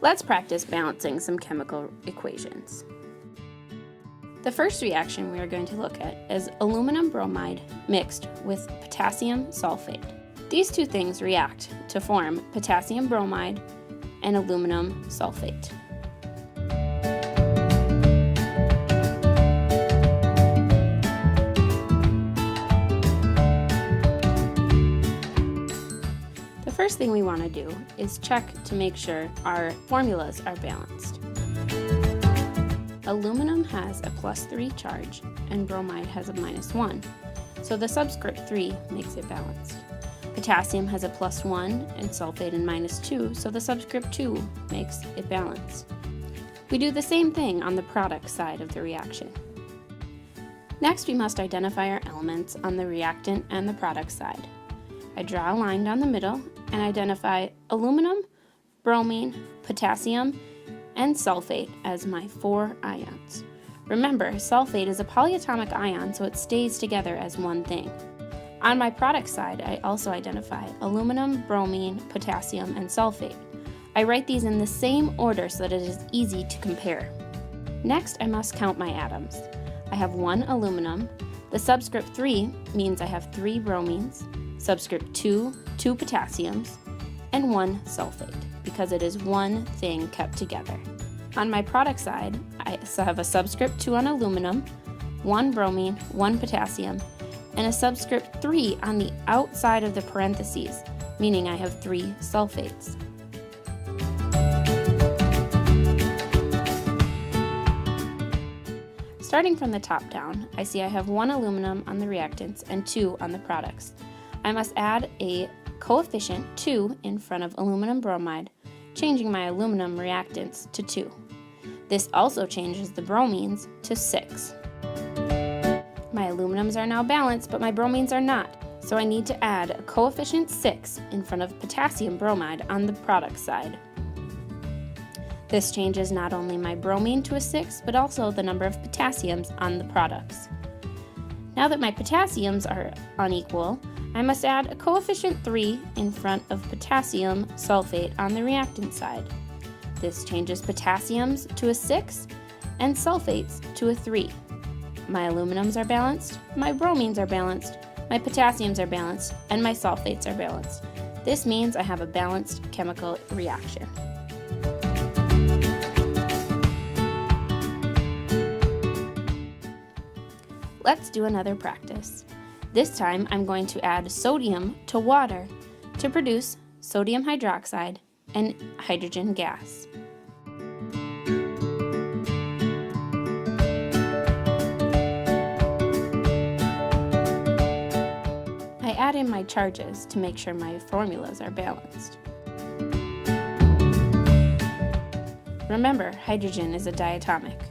Let's practice balancing some chemical equations. The first reaction we are going to look at is aluminum bromide mixed with potassium sulfate. These two things react to form potassium bromide and aluminum sulfate. The first thing we want to do is check to make sure our formulas are balanced. Aluminum has a +3 charge and bromide has a -1, so the subscript 3 makes it balanced. Potassium has a +1 and sulfate in -2, so the subscript 2 makes it balanced. We do the same thing on the product side of the reaction. Next, we must identify our elements on the reactant and the product side. I draw a line down the middle and identify aluminum, bromine, potassium, and sulfate as my 4 ions. Remember, sulfate is a polyatomic ion, so it stays together as one thing. On my product side, I also identify aluminum, bromine, potassium, and sulfate. I write these in the same order so that it is easy to compare. Next, I must count my atoms. I have 1 aluminum. The subscript 3 means I have 3 bromines, subscript 2, 2 potassiums, and 1 sulfate, because it is one thing kept together. On my product side, I have a subscript 2 on aluminum, 1 bromine, 1 potassium, and a subscript 3 on the outside of the parentheses, meaning I have 3 sulfates. Starting from the top down, I see I have 1 aluminum on the reactants and 2 on the products. I must add a coefficient 2 in front of aluminum bromide, changing my aluminum reactants to 2. This also changes the bromines to 6. My aluminums are now balanced, but my bromines are not, so I need to add a coefficient 6 in front of potassium bromide on the product side. This changes not only my bromine to a 6, but also the number of potassiums on the products. Now that my potassiums are unequal, I must add a coefficient 3 in front of potassium sulfate on the reactant side. This changes potassiums to a 6 and sulfates to a 3. My aluminums are balanced, my bromines are balanced, my potassiums are balanced, and my sulfates are balanced. This means I have a balanced chemical reaction. Let's do another practice. This time I'm going to add sodium to water to produce sodium hydroxide and hydrogen gas. I add in my charges to make sure my formulas are balanced. Remember, hydrogen is a diatomic.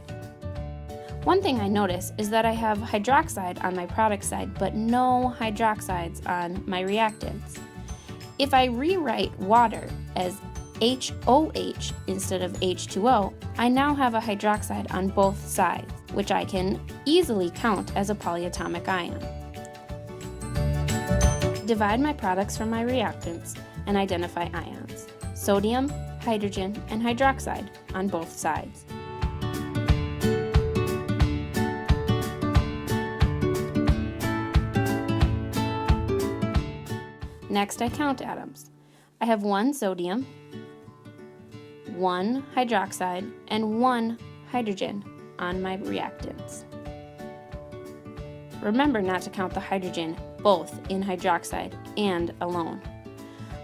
One thing I notice is that I have hydroxide on my product side, but no hydroxides on my reactants. If I rewrite water as HOH instead of H2O, I now have a hydroxide on both sides, which I can easily count as a polyatomic ion. Divide my products from my reactants and identify ions: sodium, hydrogen, and hydroxide on both sides. Next, I count atoms. I have 1 sodium, 1 hydroxide, and 1 hydrogen on my reactants. Remember not to count the hydrogen both in hydroxide and alone.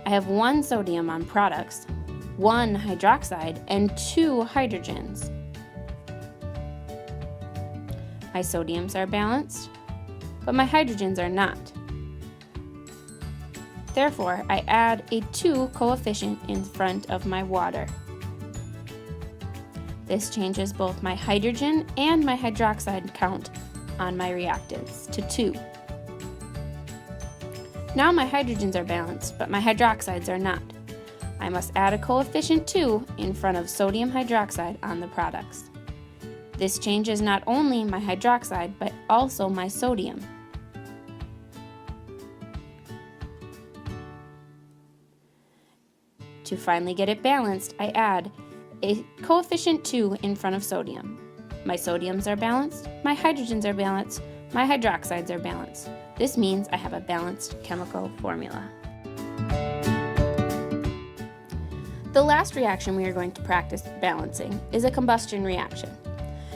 I have 1 sodium on products, 1 hydroxide, and 2 hydrogens. My sodiums are balanced, but my hydrogens are not. Therefore, I add a 2 coefficient in front of my water. This changes both my hydrogen and my hydroxide count on my reactants to 2. Now my hydrogens are balanced, but my hydroxides are not. I must add a coefficient 2 in front of sodium hydroxide on the products. This changes not only my hydroxide, but also my sodium. To finally get it balanced, I add a coefficient 2 in front of sodium. My sodiums are balanced, my hydrogens are balanced, my hydroxides are balanced. This means I have a balanced chemical formula. The last reaction we are going to practice balancing is a combustion reaction.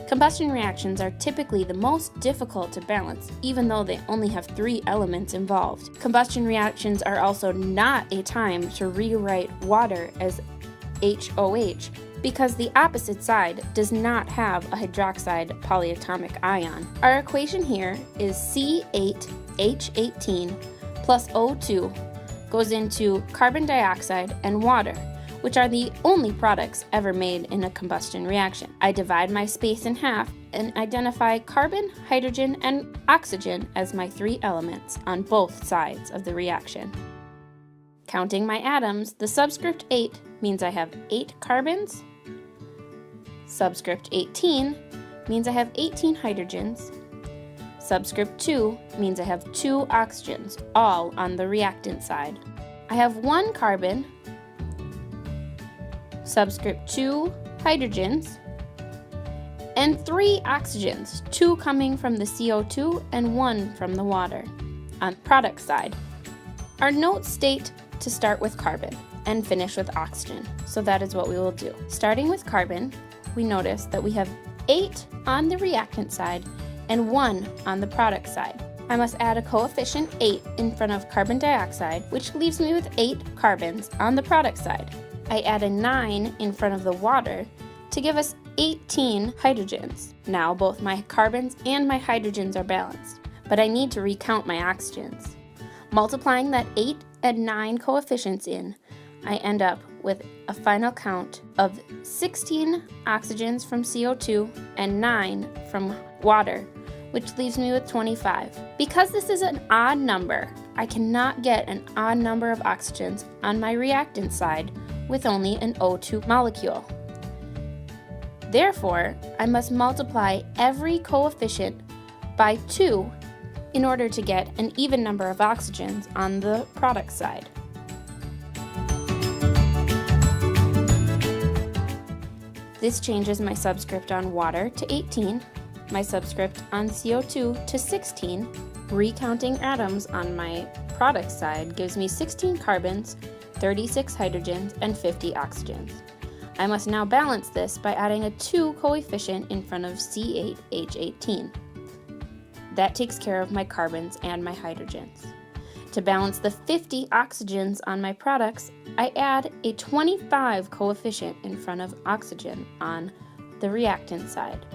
Combustion reactions are typically the most difficult to balance, even though they only have 3 elements involved. Combustion reactions are also not a time to rewrite water as HOH because the opposite side does not have a hydroxide polyatomic ion. Our equation here is C8H18 plus O2 goes into carbon dioxide and water, which are the only products ever made in a combustion reaction. I divide my space in half and identify carbon, hydrogen, and oxygen as my 3 elements on both sides of the reaction. Counting my atoms, the subscript 8 means I have 8 carbons, subscript 18 means I have 18 hydrogens, subscript 2 means I have 2 oxygens, all on the reactant side. I have 1 carbon, subscript 2 hydrogens, and 3 oxygens, 2 coming from the CO2 and 1 from the water. On the product side, our notes state to start with carbon and finish with oxygen, so that is what we will do. Starting with carbon, we notice that we have 8 on the reactant side and 1 on the product side. I must add a coefficient 8 in front of carbon dioxide, which leaves me with 8 carbons on the product side. I add a 9 in front of the water to give us 18 hydrogens. Now both my carbons and my hydrogens are balanced, but I need to recount my oxygens. Multiplying that 8 and 9 coefficients in, I end up with a final count of 16 oxygens from CO2 and 9 from water, which leaves me with 25. Because this is an odd number, I cannot get an odd number of oxygens on my reactant side with only an O2 molecule. Therefore, I must multiply every coefficient by 2 in order to get an even number of oxygens on the product side. This changes my subscript on water to 18, my subscript on CO2 to 16. Recounting atoms on my product side gives me 16 carbons, 36 hydrogens, and 50 oxygens. I must now balance this by adding a 2 coefficient in front of C8H18. That takes care of my carbons and my hydrogens. To balance the 50 oxygens on my products, I add a 25 coefficient in front of oxygen on the reactant side.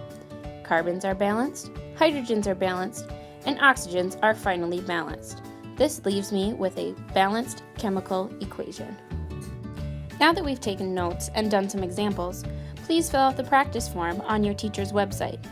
Carbons are balanced, hydrogens are balanced, and oxygens are finally balanced. This leaves me with a balanced chemical equation. Now that we've taken notes and done some examples, please fill out the practice form on your teacher's website.